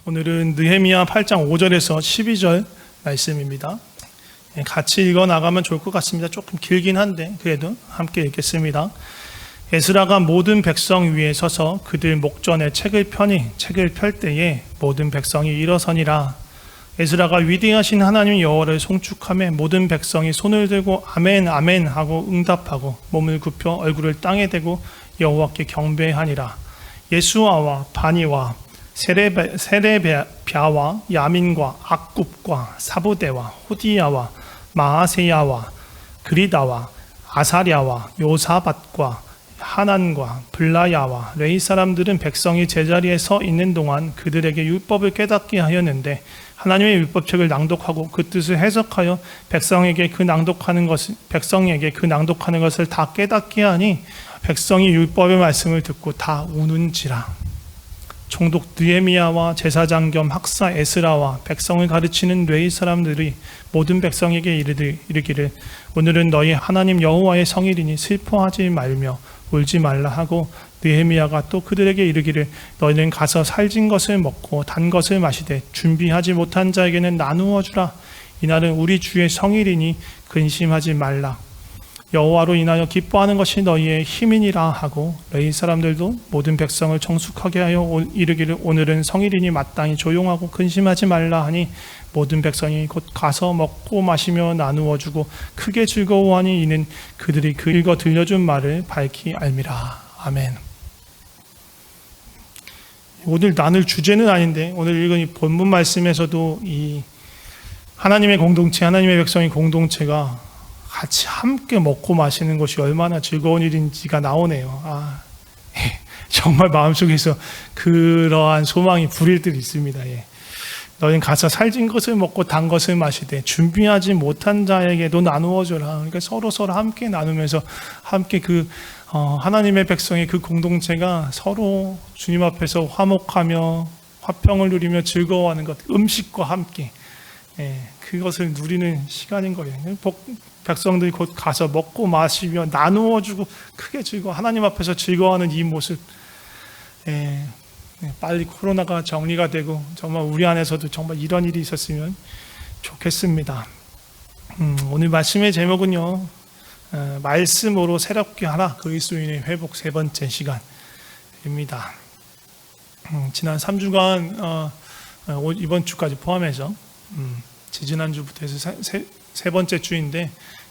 오늘은 느헤미야 8장 5절에서 12절 말씀입니다. 같이 읽어 나가면 좋을 것 같습니다. 조금 길긴 한데 그래도 함께 읽겠습니다. 에스라가 모든 백성 위에 서서 그들 목전에 책을 펴니 책을 펼 때에 모든 백성이 일어서니라. 에스라가 위대하신 하나님 여호와를 송축하며 모든 백성이 손을 들고 아멘 아멘 하고 응답하고 몸을 굽혀 얼굴을 땅에 대고 여호와께 경배하니라. 예수아와 바니와 세레비아와 야민과 악굽과 사부대와 호디야와 마아세야와 그리다와 아사랴와 요사밧과 하난과 블라야와 레이 사람들은 백성이 제자리에 서 있는 동안 그들에게 율법을 깨닫게 하였는데 하나님의 율법책을 낭독하고 그 뜻을 해석하여 백성에게 그 낭독하는 것을 다 깨닫게 하니 백성이 율법의 말씀을 듣고 다 우는지라. 총독 느헤미야와 제사장 겸 학사 에스라와 백성을 가르치는 레위 사람들이 모든 백성에게 이르기를 오늘은 너희 하나님 여호와의 성일이니 슬퍼하지 말며 울지 말라 하고, 느헤미야가 또 그들에게 이르기를 너희는 가서 살진 것을 먹고 단 것을 마시되 준비하지 못한 자에게는 나누어 주라. 이날은 우리 주의 성일이니 근심하지 말라. 여호와로 인하여 기뻐하는 것이 너희의 힘이니라 하고, 레위 사람들도 모든 백성을 정숙하게 하여 이르기를 오늘은 성일이니 마땅히 조용하고 근심하지 말라 하니 모든 백성이 곧 가서 먹고 마시며 나누어 주고 크게 즐거워하니 이는 그들이 그 읽어 들려준 말을 밝히 알미라. 아멘. 오늘 나눌 주제는 아닌데 오늘 읽은 이 본문 말씀에서도 이 하나님의 공동체, 하나님의 백성의 공동체가 같이 함께 먹고 마시는 것이 얼마나 즐거운 일인지가 나오네요. 정말 마음속에서 그러한 소망이 부릴 때도 있습니다. 너희는 가서 살진 것을 먹고 단 것을 마시되 준비하지 못한 자에게도 나누어 줘라. 그러니까 서로 함께 나누면서 함께 하나님의 백성의 그 공동체가 서로 주님 앞에서 화목하며 화평을 누리며 즐거워하는 것, 음식과 함께 그것을 누리는 시간인 거예요. 백성들이 곧 가서 먹고 마시며 나누어 주고 크게 하나님 앞에서 즐거워하는 이 모습, 빨리 코로나가 정리가 되고 정말 우리 안에서도 정말 이런 일이 있었으면 좋겠습니다. 오늘 말씀의 제목은요, 말씀으로 새롭게 하라, 그리스도인의 회복 세 번째 시간입니다. 지난 3주간 이번 주까지 포함해서 지지난주부터 해서 세 번째 주인데,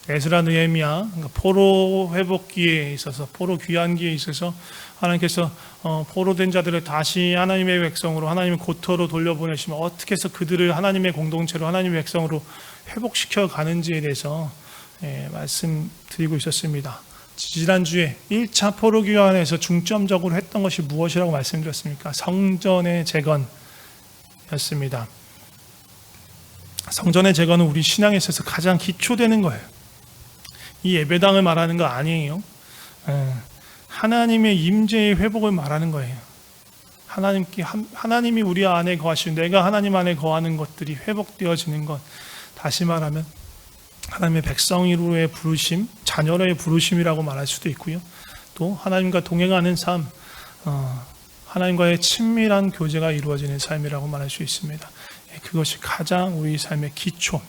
에스라 느헤미야, 그러니까 포로 회복기에 있어서, 포로 귀환기에 있어서 하나님께서 포로된 자들을 다시 하나님의 백성으로, 하나님의 고토로 돌려보내시면 어떻게 해서 그들을 하나님의 공동체로, 하나님의 백성으로 회복시켜 가는지에 대해서 말씀드리고 있었습니다. 지난주에 1차 포로 귀환에서 중점적으로 했던 것이 무엇이라고 말씀드렸습니까? 성전의 재건이었습니다. 성전의 재건은 우리 신앙에 있어서 가장 기초되는 거예요. 이 예배당을 말하는 거 아니에요. 하나님의 임재의 회복을 말하는 거예요. 하나님이 우리 안에 거하시고 내가 하나님 안에 거하는 것들이 회복되어지는 것, 다시 말하면 하나님의 백성으로의 부르심, 자녀로의 부르심이라고 말할 수도 있고요. 또 하나님과 동행하는 삶, 하나님과의 친밀한 교제가 이루어지는 삶이라고 말할 수 있습니다. 그것이 가장 우리 삶의 기초,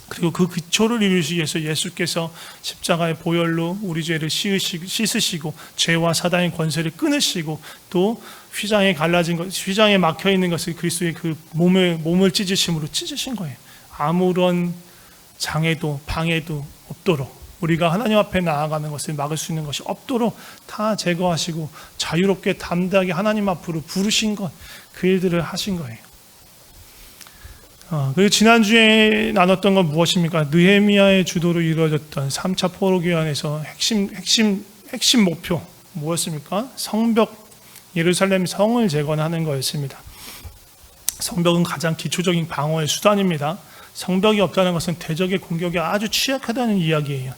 그리고 그 기초를 이루시기 위해서 예수께서 십자가의 보혈로 우리 죄를 씻으시고 죄와 사단의 권세를 끊으시고 또 휘장에 휘장에 막혀 있는 것을 그리스도의 그 몸을 찢으심으로 찢으신 거예요. 아무런 장애도 방해도 없도록, 우리가 하나님 앞에 나아가는 것을 막을 수 있는 것이 없도록 다 제거하시고 자유롭게 담대하게 하나님 앞으로 부르신 것, 그 일들을 하신 거예요. 그리고 지난주에 나눴던 건 무엇입니까? 느헤미야의 주도로 이루어졌던 3차 포로 귀환에서 핵심 목표 무엇입니까? 성벽, 예루살렘 성을 재건하는 거였습니다. 성벽은 가장 기초적인 방어의 수단입니다. 성벽이 없다는 것은 대적의 공격이 아주 취약하다는 이야기예요.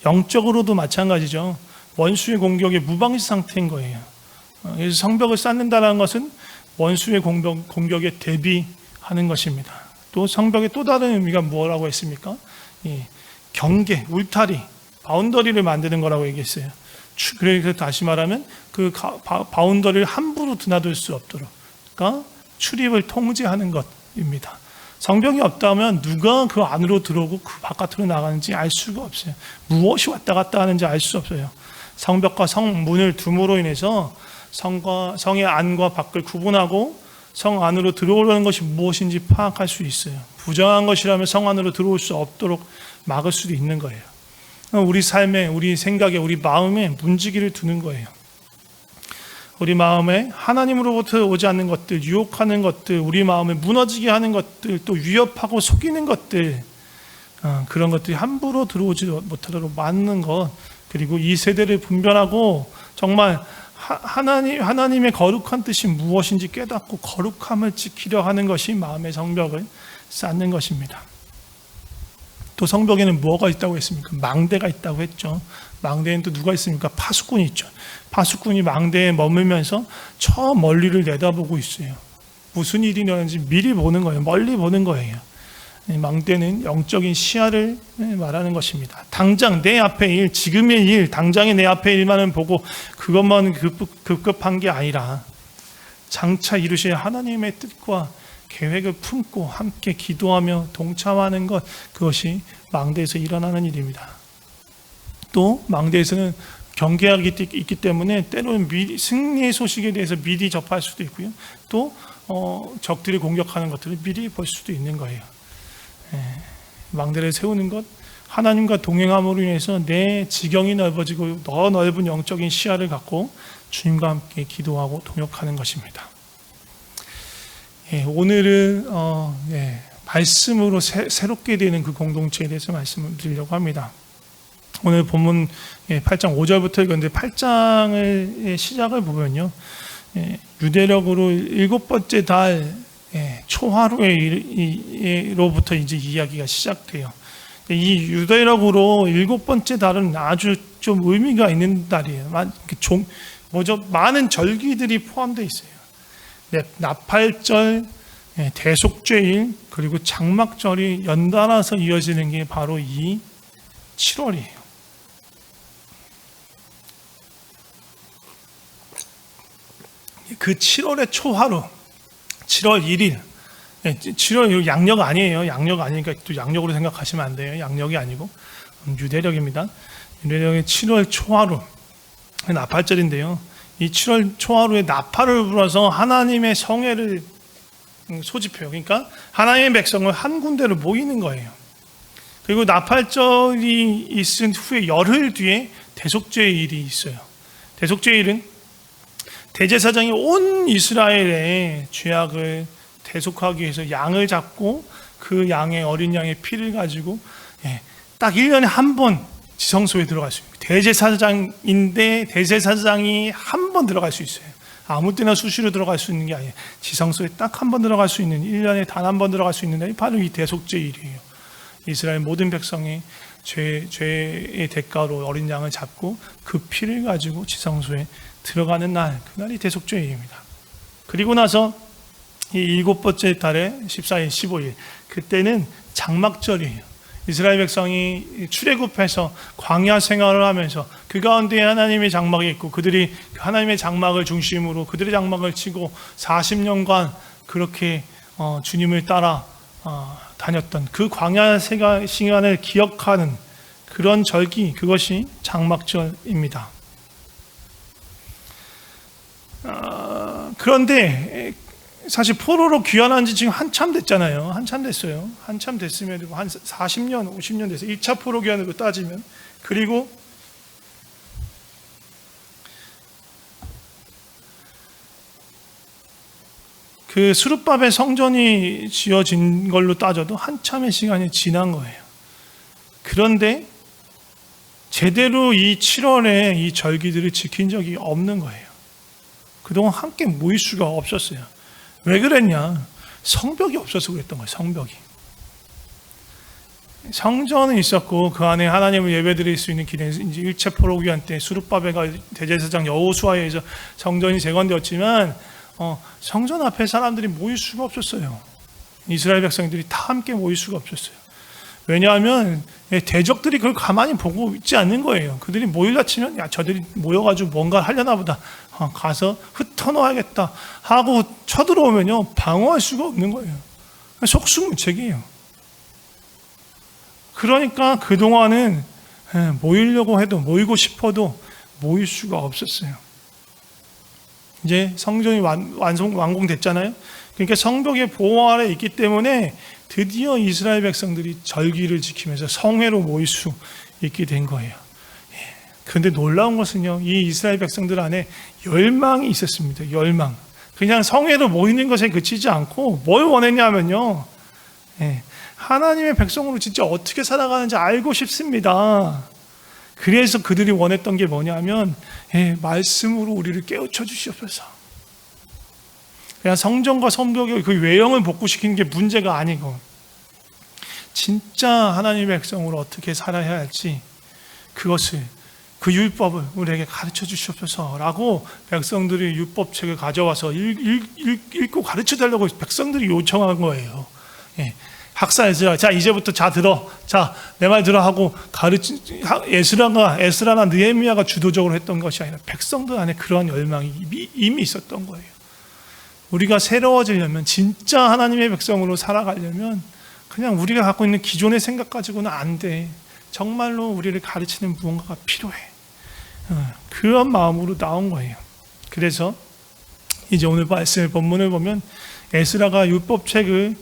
영적으로도 마찬가지죠. 원수의 공격에 무방지 상태인 거예요. 그래서 성벽을 쌓는다는 것은 원수의 공격에 대비하는 것입니다. 또 성벽의 또 다른 의미가 뭐라고 했습니까? 경계, 울타리, 바운더리를 만드는 거라고 얘기했어요. 그래서 다시 말하면 그 바운더리를 함부로 드나들 수 없도록, 그러니까 출입을 통제하는 것입니다. 성벽이 없다면 누가 그 안으로 들어오고 그 바깥으로 나가는지 알 수가 없어요. 무엇이 왔다 갔다 하는지 알 수 없어요. 성벽과 성문을 둠으로 인해서 성의 안과 밖을 구분하고 성 안으로 들어오려는 것이 무엇인지 파악할 수 있어요. 부정한 것이라면 성 안으로 들어올 수 없도록 막을 수도 있는 거예요. 우리 삶에, 우리 생각에, 우리 마음에 문지기를 두는 거예요. 우리 마음에 하나님으로부터 오지 않는 것들, 유혹하는 것들, 우리 마음을 무너지게 하는 것들, 또 위협하고 속이는 것들, 그런 것들이 함부로 들어오지 못하도록 막는 것, 그리고 이 세대를 분별하고 정말 하나님의 거룩한 뜻이 무엇인지 깨닫고 거룩함을 지키려 하는 것이 마음의 성벽을 쌓는 것입니다. 또 성벽에는 뭐가 있다고 했습니까? 망대가 있다고 했죠. 망대에는 또 누가 있습니까? 파수꾼이 있죠. 파수꾼이 망대에 머물면서 저 멀리를 내다보고 있어요. 무슨 일이 일어나는지 미리 보는 거예요. 멀리 보는 거예요. 망대는 영적인 시야를 말하는 것입니다. 당장 내 앞의 일, 지금의 일, 당장의 내 앞의 일만은 보고 그것만 급급한 게 아니라 장차 이루실 하나님의 뜻과 계획을 품고 함께 기도하며 동참하는 것, 그것이 망대에서 일어나는 일입니다. 또 망대에서는 경계하기 있기 때문에 때로는 승리의 소식에 대해서 미리 접할 수도 있고요. 또 적들이 공격하는 것들을 미리 볼 수도 있는 거예요. 망대를 세우는 것, 하나님과 동행함으로 인해서 내 지경이 넓어지고 더 넓은 영적인 시야를 갖고 주님과 함께 기도하고 동역하는 것입니다. 오늘은 말씀으로 새롭게 되는 그 공동체에 대해서 말씀을 드리려고 합니다. 오늘 본문 8장 5절부터 읽었는데 8장의 시작을 보면요, 유대력으로 7번째 달 초하루로부터 이제 이야기가 시작돼요. 이 유대력으로 7번째 달은 아주 좀 의미가 있는 달이에요. 많은 절기들이 포함되어 있어요. 나팔절, 대속죄일, 그리고 장막절이 연달아서 이어지는 게 바로 이 7월이에요. 그 7월의 초하루, 7월 1일, 7월 양력 아니에요. 양력 아니니까 또 양력으로 생각하시면 안 돼요. 양력이 아니고 유대력입니다. 유대력의 7월 초하루, 나팔절인데요. 이 7월 초하루에 나팔을 불어서 하나님의 성회를 소집해요. 그러니까 하나님의 백성을 한 군데로 모이는 거예요. 그리고 나팔절이 있은 후에 열흘 뒤에 대속죄일이 있어요. 대속죄일은 대제사장이 온 이스라엘의 죄악을 대속하기 위해서 양을 잡고 그 양의 어린 양의 피를 가지고 딱 1년에 한 번 지성소에 들어갈 수 있어요. 대제사장인데 대제사장이 한 번 들어갈 수 있어요. 아무 때나 수시로 들어갈 수 있는 게 아니에요. 지성소에 딱 한 번 들어갈 수 있는, 1년에 단 한 번 들어갈 수 있는 날이 바로 이 대속죄일이에요. 이스라엘 모든 백성이 죄의 대가로 어린 양을 잡고 그 피를 가지고 지성소에 들어가는 날, 그날이 대속죄일입니다. 그리고 나서 이 7번째 달에 14일, 15일, 그때는 장막절이에요. 이스라엘 백성이 출애굽해서 광야 생활을 하면서 그 가운데 하나님의 장막이 있고 그들이 하나님의 장막을 중심으로 그들의 장막을 치고 40년간 그렇게 주님을 따라 다녔던 그 광야 시간을 기억하는 그런 절기, 그것이 장막절입니다. 그런데 사실 포로로 귀환한 지 지금 한참 됐잖아요. 한참 됐어요. 한참 됐으면 한 40년, 50년 됐어요. 1차 포로 귀환으로 따지면. 그리고 그 스룹밥의 성전이 지어진 걸로 따져도 한참의 시간이 지난 거예요. 그런데 제대로 이 7월에 이 절기들을 지킨 적이 없는 거예요. 그동안 함께 모일 수가 없었어요. 왜 그랬냐? 성벽이 없어서 그랬던 거예요. 성벽이. 성전은 있었고 그 안에 하나님을 예배드릴 수 있는 기대, 이제 1차 포로 귀환 때 수룹바벨과 대제사장 여호수아에 의해서 성전이 재건되었지만 성전 앞에 사람들이 모일 수가 없었어요. 이스라엘 백성들이 다 함께 모일 수가 없었어요. 왜냐하면 대적들이 그걸 가만히 보고 있지 않는 거예요. 그들이 모일라 치면 야 저들이 모여가지고 뭔가 하려나 보다. 가서 흩어놓아야겠다 하고 쳐들어오면요 방어할 수가 없는 거예요. 속수무책이에요. 그러니까 그동안은 모이려고 해도 모이고 싶어도 모일 수가 없었어요. 이제 성전이 완공됐잖아요. 그러니까 성벽의 보호 아래 있기 때문에 드디어 이스라엘 백성들이 절기를 지키면서 성회로 모일 수 있게 된 거예요. 그런데 놀라운 것은요, 이 이스라엘 백성들 안에 열망이 있었습니다. 열망. 그냥 성회로 모이는 것에 그치지 않고 뭘 원했냐면요, 하나님의 백성으로 진짜 어떻게 살아가는지 알고 싶습니다. 그래서 그들이 원했던 게 뭐냐면 말씀으로 우리를 깨우쳐 주시옵소서. 그냥 성전과 성벽의 그 외형을 복구시키는 게 문제가 아니고 진짜 하나님의 백성으로 어떻게 살아야 할지 그것을 그 율법을 우리에게 가르쳐 주시옵소서라고 백성들이 율법책을 가져와서 읽고 가르쳐 달라고 백성들이 요청한 거예요. 학사에서 자 이제부터 자 들어, 자 내 말 들어 하고 에스라나 느헤미야가 주도적으로 했던 것이 아니라 백성들 안에 그러한 열망이 이미 있었던 거예요. 우리가 새로워지려면 진짜 하나님의 백성으로 살아가려면 그냥 우리가 갖고 있는 기존의 생각 가지고는 안 돼. 정말로 우리를 가르치는 무언가가 필요해. 그런 마음으로 나온 거예요. 그래서 이제 오늘 말씀의 본문을 보면 에스라가 율법책을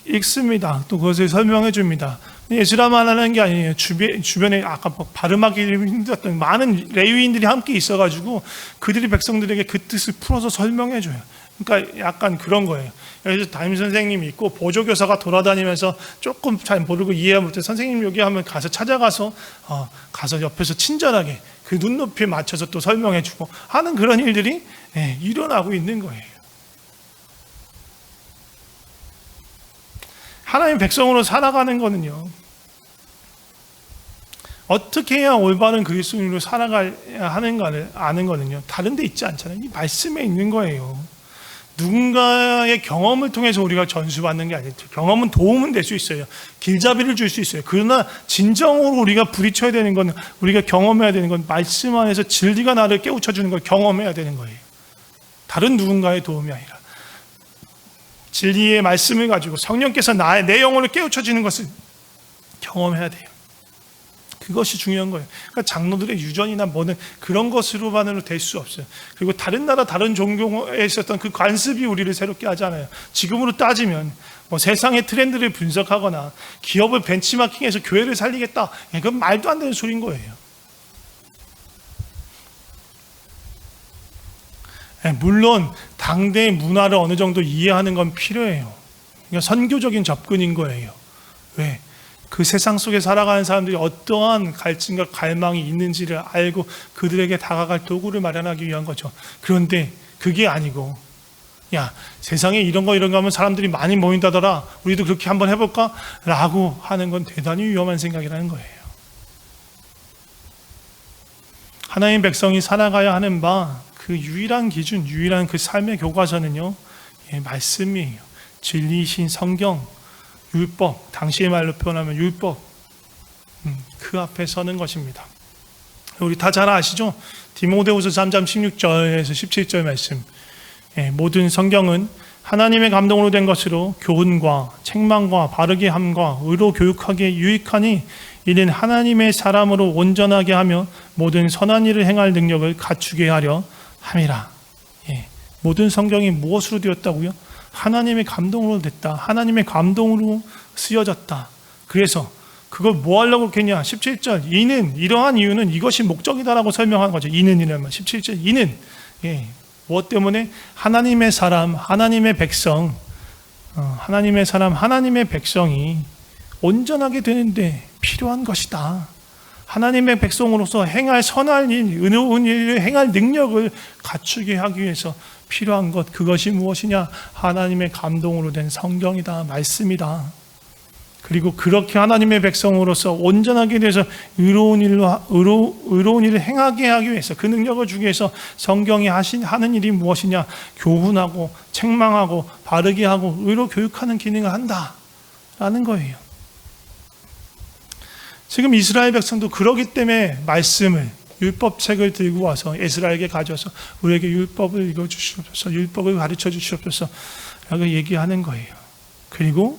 읽습니다. 또 그것을 설명해 줍니다. 에스라만 하는 게 아니에요. 주변에 아까 발음하기 힘들었던 많은 레위인들이 함께 있어가지고 그들이 백성들에게 그 뜻을 풀어서 설명해 줘요. 그러니까 약간 그런 거예요. 여기서 담임 선생님이 있고 보조교사가 돌아다니면서 조금 잘 모르고 이해 못해 선생님 여기 하면 가서 찾아가서 가서 옆에서 친절하게 그 눈높이에 맞춰서 또 설명해 주고 하는 그런 일들이 일어나고 있는 거예요. 하나님의 백성으로 살아가는 거는요, 어떻게 해야 올바른 그리스도인으로 살아가야 하는가를 아는 거는요, 다른 데 있지 않잖아요. 이 말씀에 있는 거예요. 누군가의 경험을 통해서 우리가 전수받는 게 아니죠. 경험은 도움은 될 수 있어요. 길잡이를 줄 수 있어요. 그러나 진정으로 우리가 부딪혀야 되는 건, 우리가 경험해야 되는 건 말씀 안에서 진리가 나를 깨우쳐주는 걸 경험해야 되는 거예요. 다른 누군가의 도움이 아니라 진리의 말씀을 가지고 성령께서 내 영혼을 깨우쳐주는 것을 경험해야 돼요. 그것이 중요한 거예요. 그러니까 장로들의 유전이나 뭐는 그런 것으로만으로 될 수 없어요. 그리고 다른 나라 다른 종교에 있었던 그 관습이 우리를 새롭게 하잖아요. 지금으로 따지면 뭐 세상의 트렌드를 분석하거나 기업을 벤치마킹해서 교회를 살리겠다, 그건 말도 안 되는 소리인 거예요. 물론 당대의 문화를 어느 정도 이해하는 건 필요해요. 그러니까 선교적인 접근인 거예요. 왜? 그 세상 속에 살아가는 사람들이 어떠한 갈증과 갈망이 있는지를 알고 그들에게 다가갈 도구를 마련하기 위한 거죠. 그런데 그게 아니고, 야, 세상에 이런 거 하면 사람들이 많이 모인다더라, 우리도 그렇게 한번 해볼까? 라고 하는 건 대단히 위험한 생각이라는 거예요. 하나님 백성이 살아가야 하는 바, 그 유일한 기준, 유일한 그 삶의 교과서는요, 말씀이에요. 진리이신 성경, 율법, 당시의 말로 표현하면 율법, 그 앞에 서는 것입니다. 우리 다 잘 아시죠? 디모데후서 3장 16절에서 17절 말씀. 모든 성경은 하나님의 감동으로 된 것으로 교훈과 책망과 바르게 함과 의로 교육하기에 유익하니 이는 하나님의 사람으로 온전하게 하며 모든 선한 일을 행할 능력을 갖추게 하려 함이라. 모든 성경이 무엇으로 되었다고요? 하나님의 감동으로 됐다. 하나님의 감동으로 쓰여졌다. 그래서 그걸 뭐 하려고 그랬냐? 17절. 이러한 이유는 이것이 목적이다라고 설명한 거죠. 이는 이라면 17절. 이는 무엇 때문에? 하나님의 사람, 하나님의 백성, 하나님의 사람, 하나님의 백성이 온전하게 되는데 필요한 것이다. 하나님의 백성으로서 행할 선한 일, 의로운 일을 행할 능력을 갖추게 하기 위해서 필요한 것, 그것이 무엇이냐? 하나님의 감동으로 된 성경이다, 말씀이다. 그리고 그렇게 하나님의 백성으로서 온전하게 돼서 의로운 일을 행하게 하기 위해서, 그 능력을 주기 위해서 성경이 하는 일이 무엇이냐? 교훈하고 책망하고 바르게 하고 의로 교육하는 기능을 한다라는 거예요. 지금 이스라엘 백성도 그러기 때문에 말씀을, 율법책을 들고 와서 에스라에게 가져와서 우리에게 율법을 읽어주시옵소서, 율법을 가르쳐 주시옵소서 라고 얘기하는 거예요. 그리고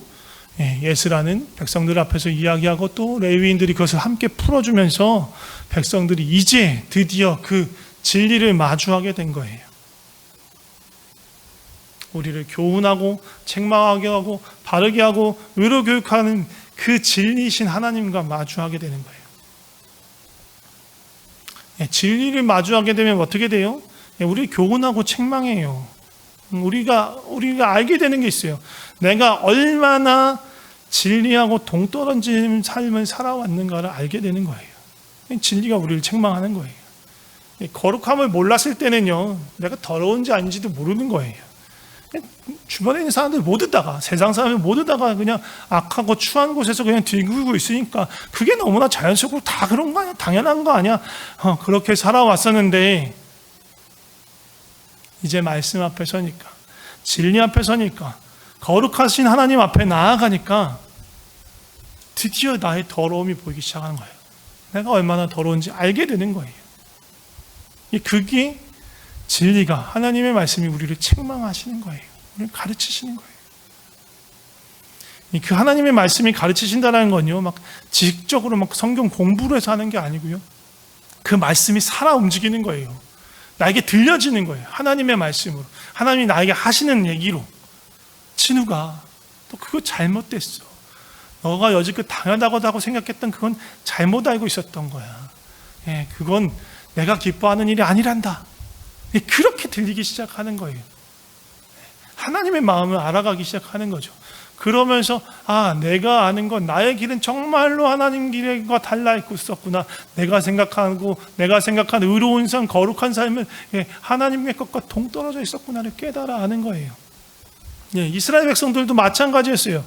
에스라는 백성들 앞에서 이야기하고 또 레위인들이 그것을 함께 풀어주면서 백성들이 이제 드디어 그 진리를 마주하게 된 거예요. 우리를 교훈하고 책망하게 하고 바르게 하고 의로 교육하는 그 진리이신 하나님과 마주하게 되는 거예요. 진리를 마주하게 되면 어떻게 돼요? 우리를 교훈하고 책망해요. 우리가 알게 되는 게 있어요. 내가 얼마나 진리하고 동떨어진 삶을 살아왔는가를 알게 되는 거예요. 진리가 우리를 책망하는 거예요. 거룩함을 몰랐을 때는요, 내가 더러운지 아닌지도 모르는 거예요. 주변에 있는 사람들 모두 다가, 세상 사람들 모두 다가 그냥 악하고 추한 곳에서 그냥 들고 있으니까 그게 너무나 자연스럽고 다 그런 거 아니야? 당연한 거 아니야? 그렇게 살아왔었는데 이제 말씀 앞에 서니까, 진리 앞에 서니까, 거룩하신 하나님 앞에 나아가니까 드디어 나의 더러움이 보이기 시작하는 거예요. 내가 얼마나 더러운지 알게 되는 거예요. 그게 진리가, 하나님의 말씀이 우리를 책망하시는 거예요. 우리를 가르치시는 거예요. 그 하나님의 말씀이 가르치신다는 건요, 막 지식적으로 막 성경 공부를 해서 하는 게 아니고요. 그 말씀이 살아 움직이는 거예요. 나에게 들려지는 거예요. 하나님의 말씀으로. 하나님이 나에게 하시는 얘기로. 진우가 또 그거 잘못됐어. 너가 여지껏 당연하다고 생각했던 그건 잘못 알고 있었던 거야. 그건 내가 기뻐하는 일이 아니란다. 그렇게 들리기 시작하는 거예요. 하나님의 마음을 알아가기 시작하는 거죠. 그러면서 내가 아는 건, 나의 길은 정말로 하나님 길과 달라 있었구나. 내가 생각한 의로운 삶, 거룩한 삶은 하나님의 것과 동떨어져 있었구나를 깨달아 아는 거예요. 이스라엘 백성들도 마찬가지였어요.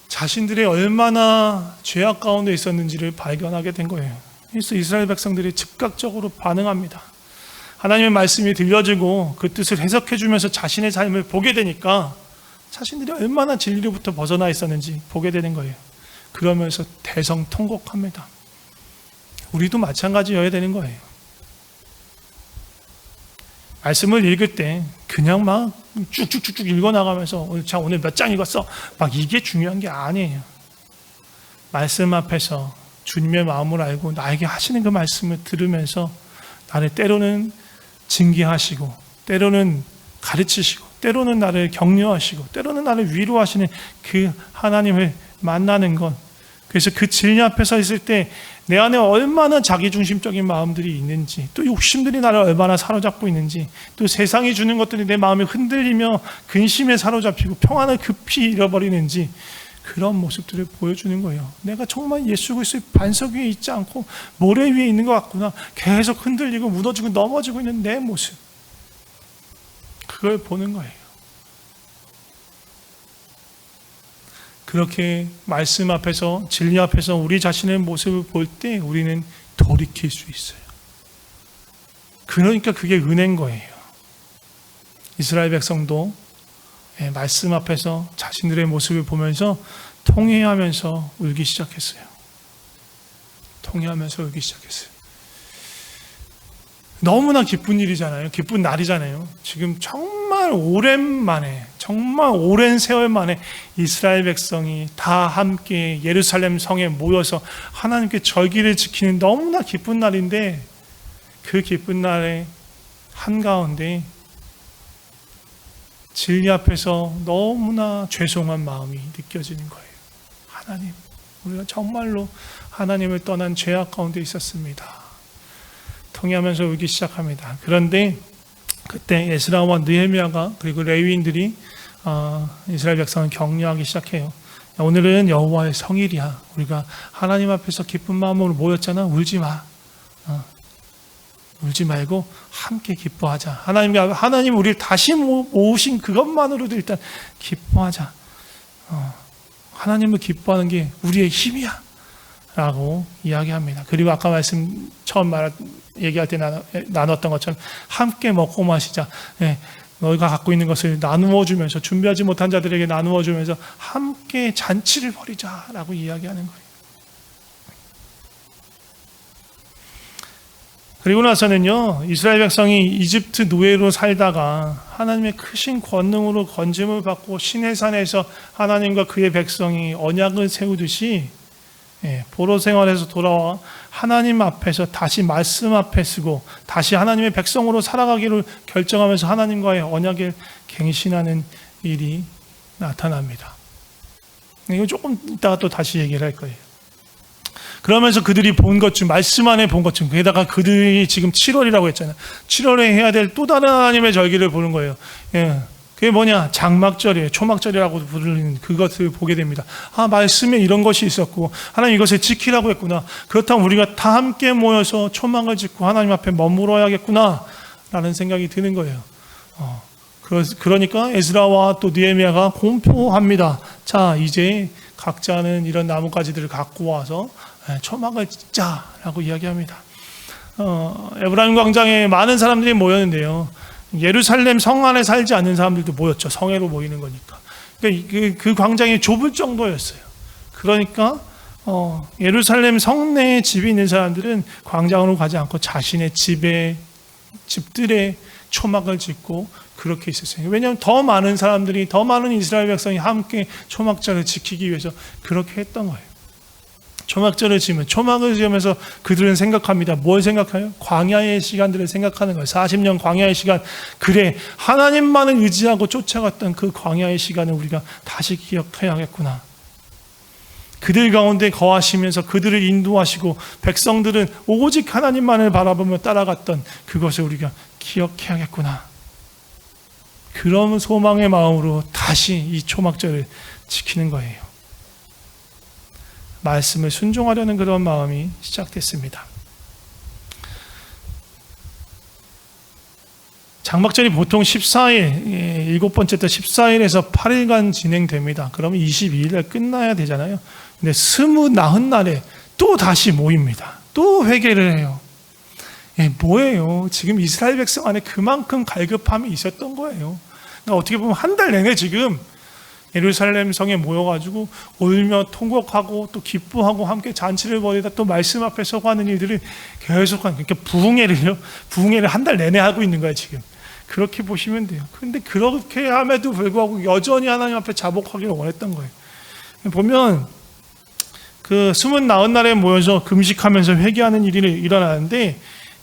자신들이 얼마나 죄악 가운데 있었는지를 발견하게 된 거예요. 그래서 이스라엘 백성들이 즉각적으로 반응합니다. 하나님의 말씀이 들려지고 그 뜻을 해석해 주면서 자신의 삶을 보게 되니까 자신들이 얼마나 진리로부터 벗어나 있었는지 보게 되는 거예요. 그러면서 대성통곡합니다. 우리도 마찬가지여야 되는 거예요. 말씀을 읽을 때 그냥 막 쭉쭉쭉쭉 읽어나가면서 오늘 몇 장 읽었어? 막 이게 중요한 게 아니에요. 말씀 앞에서 주님의 마음을 알고 나에게 하시는 그 말씀을 들으면서 나를 때로는 징계하시고, 때로는 가르치시고, 때로는 나를 격려하시고, 때로는 나를 위로하시는 그 하나님을 만나는 것. 그래서 그 진리 앞에 서 있을 때 내 안에 얼마나 자기중심적인 마음들이 있는지, 또 욕심들이 나를 얼마나 사로잡고 있는지, 또 세상이 주는 것들이 내 마음을 흔들리며 근심에 사로잡히고 평안을 급히 잃어버리는지, 그런 모습들을 보여주는 거예요. 내가 정말 예수 그리스도의 반석 위에 있지 않고 모래 위에 있는 것 같구나. 계속 흔들리고 무너지고 넘어지고 있는 내 모습. 그걸 보는 거예요. 그렇게 말씀 앞에서, 진리 앞에서 우리 자신의 모습을 볼 때 우리는 돌이킬 수 있어요. 그러니까 그게 은혜인 거예요. 이스라엘 백성도 말씀 앞에서 자신들의 모습을 보면서 통회하면서 울기 시작했어요. 통회하면서 울기 시작했어요. 너무나 기쁜 일이잖아요. 기쁜 날이잖아요. 지금 정말 오랜만에, 정말 오랜 세월 만에 이스라엘 백성이 다 함께 예루살렘 성에 모여서 하나님께 절기를 지키는 너무나 기쁜 날인데, 그 기쁜 날의 한가운데 진리 앞에서 너무나 죄송한 마음이 느껴지는 거예요. 하나님, 우리가 정말로 하나님을 떠난 죄악 가운데 있었습니다. 통회하면서 울기 시작합니다. 그런데 그때 에스라와 느헤미야가, 그리고 레위인들이 이스라엘 백성을 격려하기 시작해요. 오늘은 여호와의 성일이야. 우리가 하나님 앞에서 기쁜 마음으로 모였잖아. 울지 마. 울지 말고 함께 기뻐하자. 하나님 우리를 다시 모으신 그것만으로도 일단 기뻐하자. 하나님을 기뻐하는 게 우리의 힘이야 라고 이야기합니다. 그리고 아까 처음 얘기할 때 나눴던 것처럼 함께 먹고 마시자. 너희가 갖고 있는 것을 나누어 주면서, 준비하지 못한 자들에게 나누어 주면서 함께 잔치를 벌이자 라고 이야기하는 거예요. 그리고 나서는요, 이스라엘 백성이 이집트 노예로 살다가 하나님의 크신 권능으로 건짐을 받고 시내산에서 하나님과 그의 백성이 언약을 세우듯이 포로 생활에서 돌아와 하나님 앞에서 다시 말씀 앞에 서고 다시 하나님의 백성으로 살아가기를 결정하면서 하나님과의 언약을 갱신하는 일이 나타납니다. 이거 조금 이따가 또 다시 얘기를 할 거예요. 그러면서 그들이 본 것 중, 말씀 안에 본 것 중, 게다가 그들이 지금 7월이라고 했잖아요. 7월에 해야 될 또 다른 하나님의 절기를 보는 거예요. 그게 뭐냐? 장막절이에요. 초막절이라고 부르는 그것을 보게 됩니다. 말씀에 이런 것이 있었고 하나님 이것을 지키라고 했구나. 그렇다면 우리가 다 함께 모여서 초막을 짓고 하나님 앞에 머물어야겠구나 라는 생각이 드는 거예요. 그러니까 에스라와 또 느헤미야가 공포합니다. 자, 이제 각자는 이런 나뭇가지들을 갖고 와서 초막을 짓자라고 이야기합니다. 에브라임 광장에 많은 사람들이 모였는데요. 예루살렘 성 안에 살지 않는 사람들도 모였죠. 성회로 모이는 거니까. 그러니까 그 광장이 좁을 정도였어요. 그러니까 예루살렘 성내에 집이 있는 사람들은 광장으로 가지 않고 자신의 집들에 초막을 짓고 그렇게 있었어요. 왜냐하면 더 많은 사람들이, 더 많은 이스라엘 백성이 함께 초막절을 지키기 위해서 그렇게 했던 거예요. 초막절을 지으면, 초막을 지으면서 그들은 생각합니다. 뭘 생각해요? 광야의 시간들을 생각하는 거예요. 40년 광야의 시간. 그래, 하나님만을 의지하고 쫓아갔던 그 광야의 시간을 우리가 다시 기억해야겠구나. 그들 가운데 거하시면서 그들을 인도하시고 백성들은 오직 하나님만을 바라보며 따라갔던 그것을 우리가 기억해야겠구나. 그런 소망의 마음으로 다시 이 초막절을 지키는 거예요. 말씀을 순종하려는 그런 마음이 시작됐습니다. 장막절이 보통 14일, 일곱 번째 때 14일에서 8일간 진행됩니다. 그러면 22일에 끝나야 되잖아요. 근데 29날에 또 다시 모입니다. 또 회개를 해요. 뭐예요? 지금 이스라엘 백성 안에 그만큼 갈급함이 있었던 거예요. 그러니까 어떻게 보면 한 달 내내 지금 예루살렘 성에 모여가지고 울며 통곡하고 또 기뻐하고 함께 잔치를 벌이다 또 말씀 앞에 서고 하는 일들을 계속하는, 그러니까 부흥회를 한 달 내내 하고 있는 거예요 지금. 그렇게 보시면 돼요. 그런데 그렇게 함에도 불구하고 여전히 하나님 앞에 자복하기를 원했던 거예요. 보면 그 29날에 모여서 금식하면서 회개하는 일이 일어나는데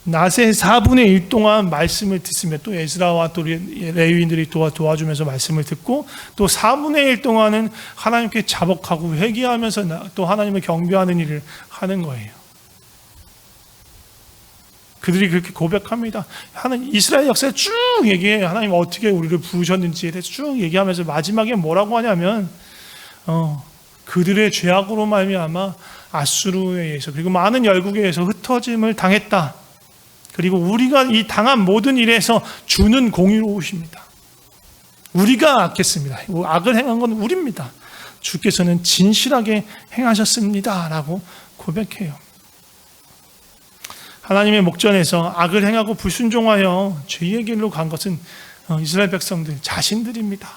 낮에 4분의 1 동안 말씀을 듣으며 또 에스라와 또 레위인들이 도와주면서 말씀을 듣고 또 4분의 1 동안은 하나님께 자복하고 회개하면서 또 하나님을 경배하는 일을 하는 거예요. 그들이 그렇게 고백합니다. 하나님 이스라엘 역사에 쭉 얘기해요. 하나님 어떻게 우리를 부르셨는지에 대해서 쭉 얘기하면서 마지막에 뭐라고 하냐면 그들의 죄악으로 말미암아 아수르에 의해서 그리고 많은 열국에 의해서 흩어짐을 당했다. 그리고 우리가 이 당한 모든 일에서 주는 공의로우십니다. 우리가 악했습니다. 악을 행한 건 우리입니다. 주께서는 진실하게 행하셨습니다. 라고 고백해요. 하나님의 목전에서 악을 행하고 불순종하여 죄의 길로 간 것은 이스라엘 백성들 자신들입니다.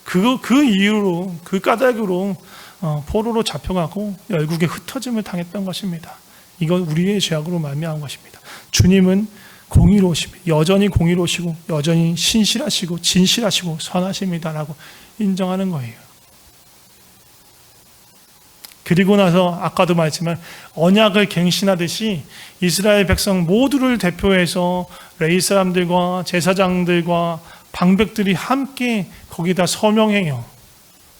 그 이유로, 그 까닭으로 포로로 잡혀가고 열국에 흩어짐을 당했던 것입니다. 이건 우리의 죄악으로 말미암은 것입니다. 주님은 공의로우십니다. 여전히 공의로우시고 여전히 신실하시고 진실하시고 선하십니다라고 인정하는 거예요. 그리고 나서 아까도 말했지만 언약을 갱신하듯이 이스라엘 백성 모두를 대표해서 레위 사람들과 제사장들과 방백들이 함께 거기다 서명해요.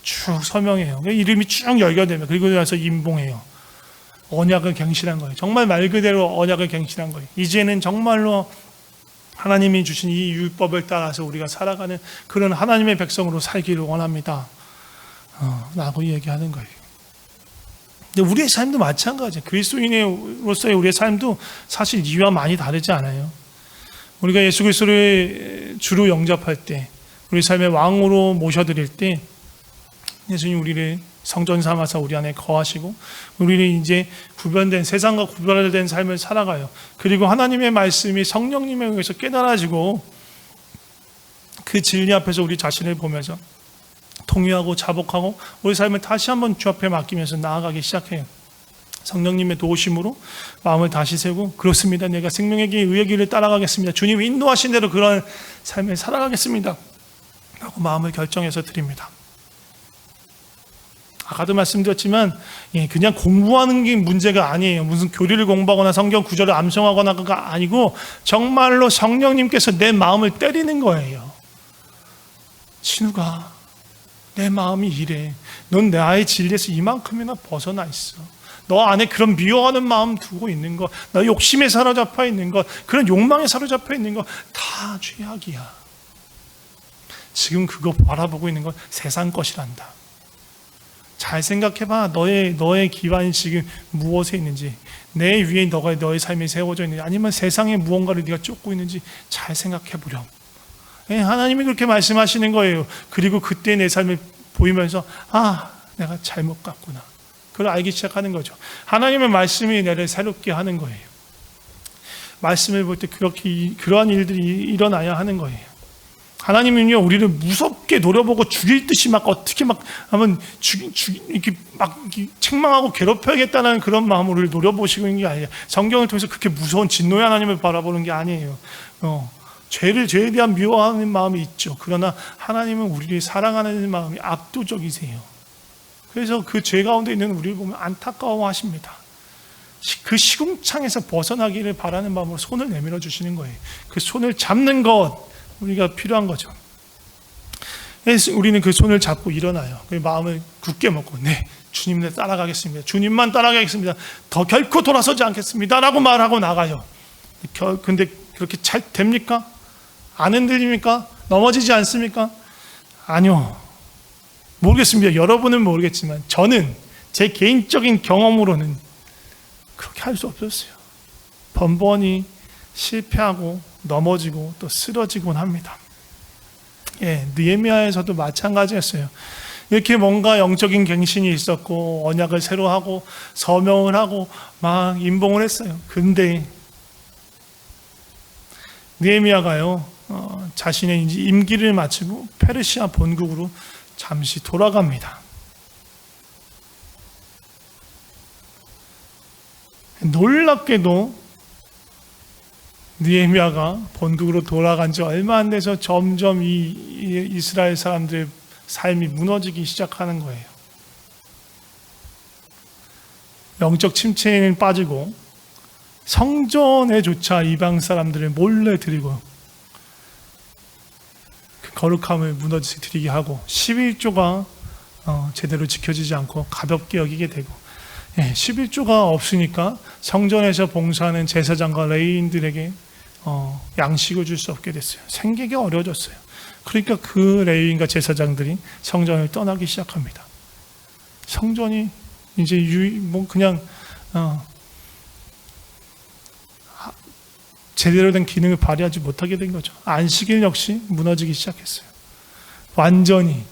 쭉 서명해요. 이름이 쭉 열겨되면 그리고 나서 임봉해요. 언약을 갱신한 거예요. 정말 말 그대로 언약을 갱신한 거예요. 이제는 정말로 하나님이 주신 이 율법을 따라서 우리가 살아가는 그런 하나님의 백성으로 살기를 원합니다. 라고 얘기하는 거예요. 근데 우리의 삶도 마찬가지예요. 그리스도인으로서의 우리의 삶도 사실 이와 많이 다르지 않아요. 우리가 예수 그리스도를 주로 영접할 때, 우리 삶의 왕으로 모셔드릴 때 예수님 우리를 성전 삼아서 우리 안에 거하시고 우리를 이제 구별된 세상과 구별된 삶을 살아가요. 그리고 하나님의 말씀이 성령님에 의해서 깨달아지고 그 진리 앞에서 우리 자신을 보면서 통회하고 자복하고 우리 삶을 다시 한번 주 앞에 맡기면서 나아가기 시작해요. 성령님의 도우심으로 마음을 다시 세우고, 그렇습니다, 내가 생명의 길, 의의 길을 따라가겠습니다, 주님 인도하신 대로 그런 삶을 살아가겠습니다 라고 마음을 결정해서 드립니다. 아까도 말씀드렸지만 그냥 공부하는 게 문제가 아니에요. 무슨 교리를 공부하거나 성경 구절을 암송하거나가 아니고 정말로 성령님께서 내 마음을 때리는 거예요. 진우가, 내 마음이 이래. 넌 나의 진리에서 이만큼이나 벗어나 있어. 너 안에 그런 미워하는 마음 두고 있는 것, 너 욕심에 사로잡혀 있는 것, 그런 욕망에 사로잡혀 있는 것 다 죄악이야. 지금 그거 바라보고 있는 건 세상 것이란다. 잘 생각해봐. 너의 기반이 지금 무엇에 있는지, 내 위에 너의 삶이 세워져 있는지, 아니면 세상의 무언가를 네가 쫓고 있는지 잘 생각해보렴. 하나님이 그렇게 말씀하시는 거예요. 그리고 그때 내 삶을 보이면서 내가 잘못 갔구나, 그걸 알기 시작하는 거죠. 하나님의 말씀이 나를 새롭게 하는 거예요. 말씀을 볼 때 그러한 일들이 일어나야 하는 거예요. 하나님은요, 우리를 무섭게 노려보고 죽일 듯이 막 어떻게 막 하면 이렇게 막 책망하고 괴롭혀야겠다는 그런 마음으로 우리를 노려보시고 있는 게 아니에요. 성경을 통해서 그렇게 무서운 진노의 하나님을 바라보는 게 아니에요. 죄에 대한 미워하는 마음이 있죠. 그러나 하나님은 우리를 사랑하는 마음이 압도적이세요. 그래서 그 죄 가운데 있는 우리를 보면 안타까워하십니다. 그 시궁창에서 벗어나기를 바라는 마음으로 손을 내밀어 주시는 거예요. 그 손을 잡는 것, 우리가 필요한 거죠. 그래서 우리는 그 손을 잡고 일어나요. 그 마음을 굳게 먹고, 네, 주님을 따라가겠습니다, 주님만 따라가겠습니다, 더 결코 돌아서지 않겠습니다 라고 말하고 나가요. 근데 그렇게 잘 됩니까? 안 흔들립니까? 넘어지지 않습니까? 아니요, 모르겠습니다. 여러분은 모르겠지만 저는 제 개인적인 경험으로는 그렇게 할 수 없었어요. 번번이 실패하고 넘어지고 또 쓰러지곤 합니다. 느헤미야에서도 마찬가지였어요. 이렇게 뭔가 영적인 갱신이 있었고 언약을 새로 하고 서명을 하고 막 임봉을 했어요. 근데 느헤미야가요, 자신의 이제 임기를 마치고 페르시아 본국으로 잠시 돌아갑니다. 놀랍게도 느헤미야가 본국으로 돌아간 지 얼마 안 돼서 점점 이 이스라엘 사람들의 삶이 무너지기 시작하는 거예요. 영적 침체에는 빠지고 성전에조차 이방 사람들을 몰래 드리고 그 거룩함을 무너지게 드리게 하고 11조가 제대로 지켜지지 않고 가볍게 여기게 되고, 11조가 없으니까 성전에서 봉사하는 제사장과 레위인들에게 양식을 줄 수 없게 됐어요. 생계가 어려워졌어요. 그러니까 그 레위인과 제사장들이 성전을 떠나기 시작합니다. 성전이 이제 그냥 제대로 된 기능을 발휘하지 못하게 된 거죠. 안식일 역시 무너지기 시작했어요. 완전히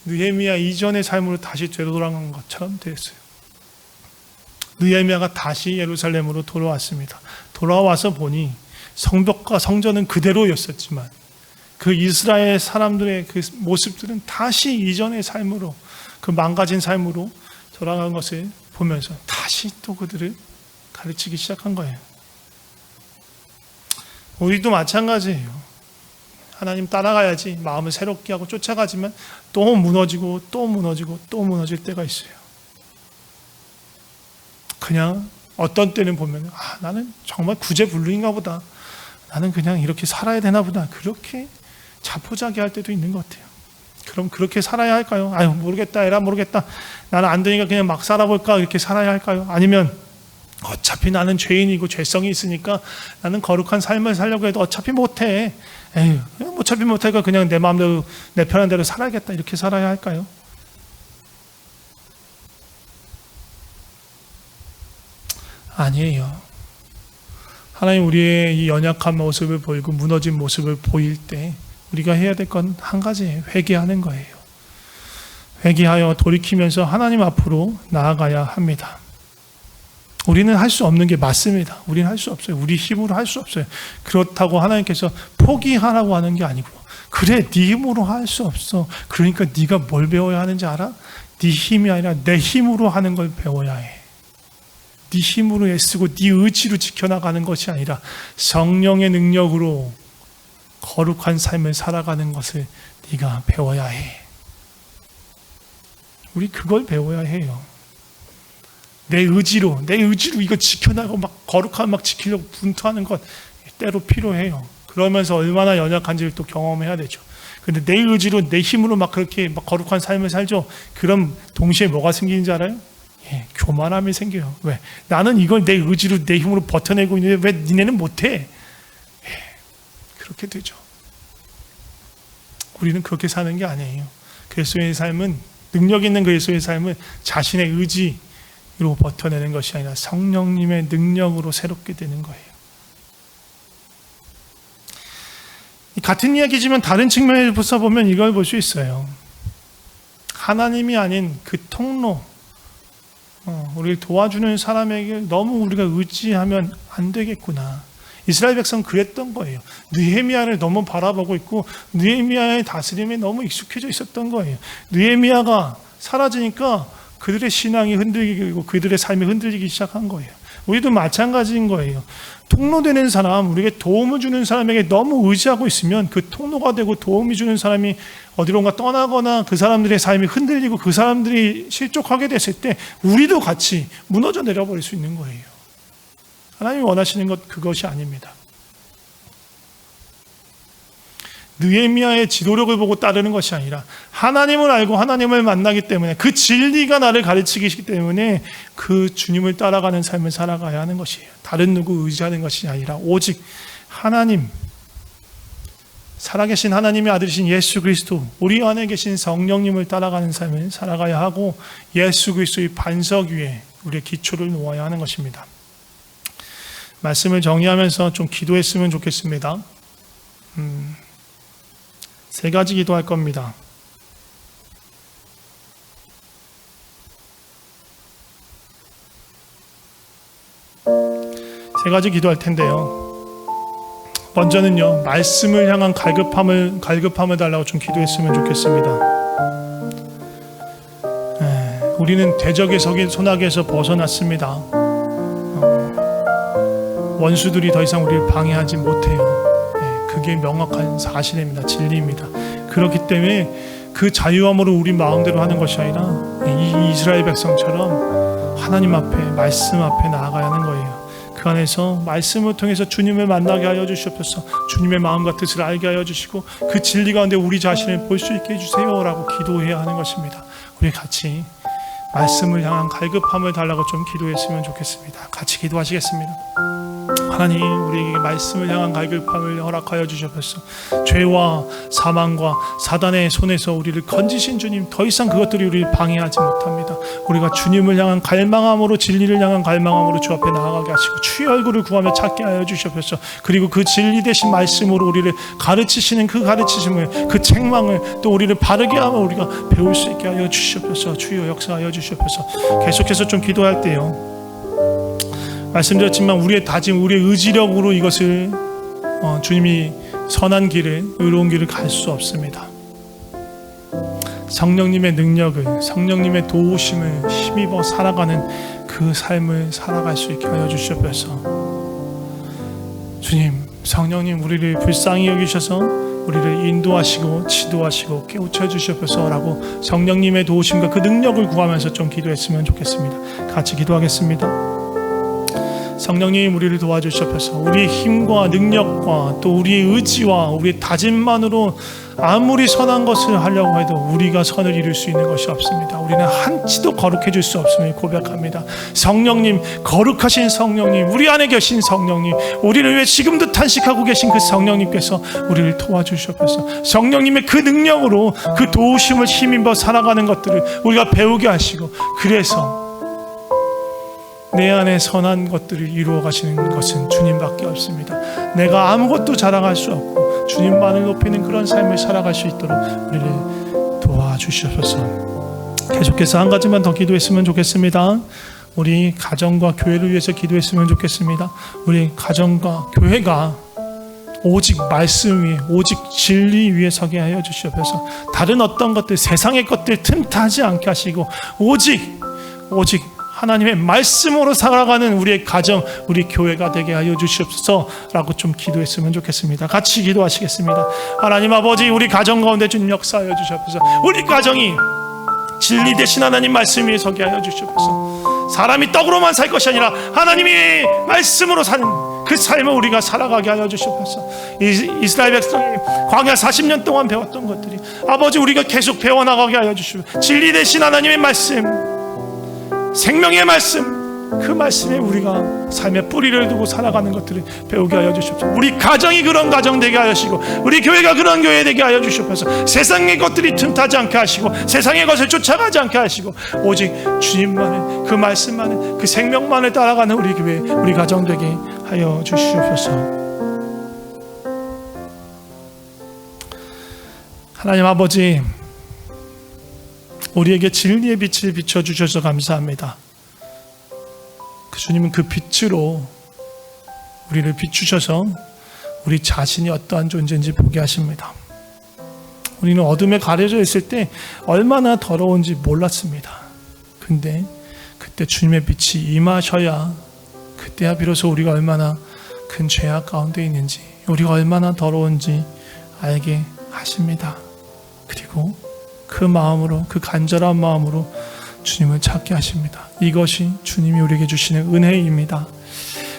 느헤미야 이전의 삶으로 다시 되돌아간 것처럼 됐어요. 느헤미야가 다시 예루살렘으로 돌아왔습니다. 돌아와서 보니 성벽과 성전은 그대로였었지만 그 이스라엘 사람들의 그 모습들은 다시 이전의 삶으로, 그 망가진 삶으로 돌아간 것을 보면서 다시 또 그들을 가르치기 시작한 거예요. 우리도 마찬가지예요. 하나님 따라가야지 마음을 새롭게 하고 쫓아가지만 또 무너지고 또 무너지고 또 무너질 때가 있어요. 그냥 어떤 때는 보면 나는 정말 구제불능인가 보다, 나는 그냥 이렇게 살아야 되나 보다, 그렇게 자포자기할 때도 있는 것 같아요. 그럼 그렇게 살아야 할까요? 모르겠다, 에라 모르겠다, 나는 안 되니까 그냥 막 살아볼까, 이렇게 살아야 할까요? 아니면 어차피 나는 죄인이고 죄성이 있으니까 나는 거룩한 삶을 살려고 해도 어차피 못해, 어차피 못하니까 그냥 내 마음대로 내 편한 대로 살아야겠다, 이렇게 살아야 할까요? 아니에요. 하나님 우리의 이 연약한 모습을 보이고 무너진 모습을 보일 때 우리가 해야 될 건 한 가지예요. 회개하는 거예요. 회개하여 돌이키면서 하나님 앞으로 나아가야 합니다. 우리는 할 수 없는 게 맞습니다. 우리는 할 수 없어요. 우리 힘으로 할 수 없어요. 그렇다고 하나님께서 포기하라고 하는 게 아니고, 그래 네 힘으로 할 수 없어, 그러니까 네가 뭘 배워야 하는지 알아? 네 힘이 아니라 내 힘으로 하는 걸 배워야 해. 네 힘으로 애쓰고 네 의지로 지켜나가는 것이 아니라 성령의 능력으로 거룩한 삶을 살아가는 것을 네가 배워야 해. 우리 그걸 배워야 해요. 내 의지로 이거 지켜나가고 막 거룩한 막 지키려고 분투하는 것 때로 필요해요. 그러면서 얼마나 연약한지를 또 경험해야 되죠. 근데 내 의지로 내 힘으로 막 그렇게 막 거룩한 삶을 살죠. 그럼 동시에 뭐가 생기는지 알아요? 교만함이 생겨요. 왜? 나는 이걸 내 의지로 내 힘으로 버텨내고 있는데 왜 니네는 못해? 그렇게 되죠. 우리는 그렇게 사는 게 아니에요. 그리스도의 삶은, 능력 있는 그리스도의 삶은 자신의 의지로 버텨내는 것이 아니라 성령님의 능력으로 새롭게 되는 거예요. 같은 이야기지만 다른 측면에서 보면 이걸 볼 수 있어요. 하나님이 아닌 그 통로, 우리를 도와주는 사람에게 너무 우리가 의지하면 안 되겠구나. 이스라엘 백성은 그랬던 거예요. 느헤미야를 너무 바라보고 있고 느헤미야의 다스림에 너무 익숙해져 있었던 거예요. 느헤미야가 사라지니까 그들의 신앙이 흔들리고 그들의 삶이 흔들리기 시작한 거예요. 우리도 마찬가지인 거예요. 통로되는 사람, 우리에게 도움을 주는 사람에게 너무 의지하고 있으면 그 통로가 되고 도움이 주는 사람이 어디론가 떠나거나 그 사람들의 삶이 흔들리고 그 사람들이 실족하게 됐을 때 우리도 같이 무너져 내려버릴 수 있는 거예요. 하나님이 원하시는 것 그것이 아닙니다. 느헤미야의 지도력을 보고 따르는 것이 아니라 하나님을 알고 하나님을 만나기 때문에 그 진리가 나를 가르치기 때문에 그 주님을 따라가는 삶을 살아가야 하는 것이에요. 다른 누구 의지하는 것이 아니라 오직 하나님, 살아계신 하나님의 아들이신 예수 그리스도, 우리 안에 계신 성령님을 따라가는 삶을 살아가야 하고 예수 그리스도의 반석 위에 우리의 기초를 놓아야 하는 것입니다. 말씀을 정리하면서 좀 기도했으면 좋겠습니다. 세 가지 기도할 겁니다. 세 가지 기도할 텐데요. 먼저는요, 말씀을 향한 갈급함을 달라고 좀 기도했으면 좋겠습니다. 우리는 대적의 소나기에서 벗어났습니다. 원수들이 더 이상 우리를 방해하지 못해요. 그게 명확한 사실입니다. 진리입니다. 그렇기 때문에 그 자유함으로 우리 마음대로 하는 것이 아니라 이 이스라엘 백성처럼 하나님 앞에, 말씀 앞에 나아가야 하는 거예요. 그 안에서 말씀을 통해서 주님을 만나게 하여 주시옵소서. 주님의 마음과 뜻을 알게 하여 주시고 그 진리 가운데 우리 자신을 볼 수 있게 해주세요 라고 기도해야 하는 것입니다. 우리 같이 말씀을 향한 갈급함을 달라고 좀 기도했으면 좋겠습니다. 같이 기도하시겠습니다. 하나님, 우리에게 말씀을 향한 갈급함을 허락하여 주셔서 죄와 사망과 사단의 손에서 우리를 건지신 주님, 더 이상 그것들이 우리를 방해하지 못합니다. 우리가 주님을 향한 갈망함으로, 진리를 향한 갈망함으로 주 앞에 나아가게 하시고 주의 얼굴을 구하며 찾게 하여 주셔서, 그리고 그 진리 되신 말씀으로 우리를 가르치시는 그 가르치심을, 그 책망을 또 우리를 바르게 하며 우리가 배울 수 있게 하여 주시옵소서. 주여 역사하여 주시옵소서. 계속해서 좀 기도할 때요, 말씀드렸지만 우리의 다짐, 우리의 의지력으로 이것을 주님이 선한 길을, 의로운 길을 갈 수 없습니다. 성령님의 능력을, 성령님의 도우심을 힘입어 살아가는 그 삶을 살아갈 수 있게 하여 주시옵소서. 주님, 성령님 우리를 불쌍히 여기셔서 우리를 인도하시고 지도하시고 깨우쳐 주시옵소서 라고 성령님의 도우심과 그 능력을 구하면서 좀 기도했으면 좋겠습니다. 같이 기도하겠습니다. 성령님 우리를 도와주시옵소서. 우리의 힘과 능력과 또 우리의 의지와 우리의 다짐만으로 아무리 선한 것을 하려고 해도 우리가 선을 이룰 수 있는 것이 없습니다. 우리는 한치도 거룩해질 수 없음을 고백합니다. 성령님, 거룩하신 성령님, 우리 안에 계신 성령님, 우리를 위해 지금도 탄식하고 계신 그 성령님께서 우리를 도와주시옵소서. 성령님의 그 능력으로 그 도우심을 힘입어 살아가는 것들을 우리가 배우게 하시고, 그래서 내 안에 선한 것들을 이루어 가시는 것은 주님밖에 없습니다. 내가 아무것도 자랑할 수 없고 주님만을 높이는 그런 삶을 살아갈 수 있도록 우리를 도와주시옵소서. 계속해서 한 가지만 더 기도했으면 좋겠습니다. 우리 가정과 교회를 위해서 기도했으면 좋겠습니다. 우리 가정과 교회가 오직 말씀 위에, 오직 진리 위에 서게 하여 주시옵소서. 다른 어떤 것들, 세상의 것들 틈타지 않게 하시고 오직 하나님의 말씀으로 살아가는 우리의 가정, 우리 교회가 되게 하여 주시옵소서라고 좀 기도했으면 좋겠습니다. 같이 기도하시겠습니다. 하나님 아버지, 우리 가정 가운데 주님 역사하여 주시옵소서. 우리 가정이 진리 되신 하나님 말씀 위에 서게 하여 주시옵소서. 사람이 떡으로만 살 것이 아니라 하나님의 말씀으로 사는 그 삶을 우리가 살아가게 하여 주시옵소서. 이스라엘 백성이 광야 40년 동안 배웠던 것들이 아버지 우리가 계속 배워나가게 하여 주시옵소서. 진리 되신 하나님의 말씀, 생명의 말씀, 그 말씀에 우리가 삶의 뿌리를 두고 살아가는 것들을 배우게 하여 주시옵소서. 우리 가정이 그런 가정 되게 하시고 우리 교회가 그런 교회 되게 하여 주시옵소서. 세상의 것들이 틈타지 않게 하시고 세상의 것을 쫓아가지 않게 하시고 오직 주님만의 그 말씀만의 그 생명만을 따라가는 우리 교회, 우리 가정 되게 하여 주시옵소서. 하나님 아버지, 우리에게 진리의 빛을 비춰주셔서 감사합니다. 그 주님은 그 빛으로 우리를 비추셔서 우리 자신이 어떠한 존재인지 보게 하십니다. 우리는 어둠에 가려져 있을 때 얼마나 더러운지 몰랐습니다. 근데 그때 주님의 빛이 임하셔야 그때야 비로소 우리가 얼마나 큰 죄악 가운데 있는지, 우리가 얼마나 더러운지 알게 하십니다. 그리고 그 마음으로, 그 간절한 마음으로 주님을 찾게 하십니다. 이것이 주님이 우리에게 주시는 은혜입니다.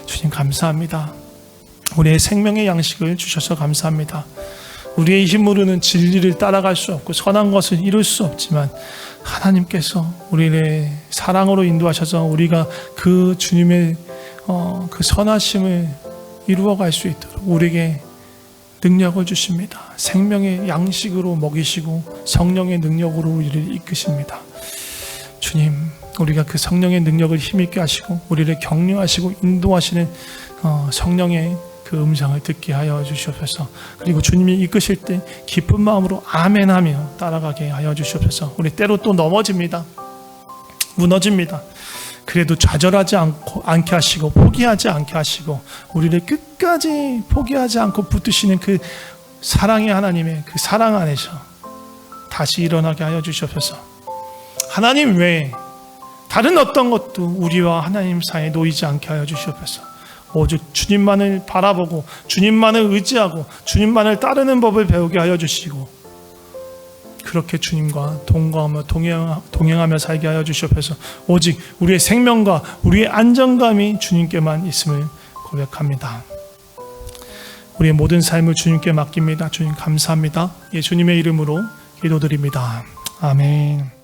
주님 감사합니다. 우리의 생명의 양식을 주셔서 감사합니다. 우리의 힘으로는 진리를 따라갈 수 없고 선한 것을 이룰 수 없지만 하나님께서 우리를 사랑으로 인도하셔서 우리가 그 주님의 그 선하심을 이루어갈 수 있도록 우리에게 능력을 주십니다. 생명의 양식으로 먹이시고 성령의 능력으로 우리를 이끄십니다. 주님, 우리가 그 성령의 능력을 힘있게 하시고 우리를 격려하시고 인도하시는 성령의 그 음성을 듣게 하여 주시옵소서. 그리고 주님이 이끄실 때 기쁜 마음으로 아멘하며 따라가게 하여 주시옵소서. 우리 때로 또 넘어집니다. 무너집니다. 그래도 좌절하지 않게 하시고 포기하지 않게 하시고 우리를 끝까지 포기하지 않고 붙드시는 그 사랑의 하나님의 그 사랑 안에서 다시 일어나게 하여 주시옵소서. 하나님 외에 다른 어떤 것도 우리와 하나님 사이에 놓이지 않게 하여 주시옵소서. 오직 주님만을 바라보고 주님만을 의지하고 주님만을 따르는 법을 배우게 하여 주시고 그렇게 주님과 동거하며 동행하며 살게 하여 주시옵소서. 오직 우리의 생명과 우리의 안정감이 주님께만 있음을 고백합니다. 우리의 모든 삶을 주님께 맡깁니다. 주님 감사합니다. 예수님의 이름으로 기도드립니다. 아멘.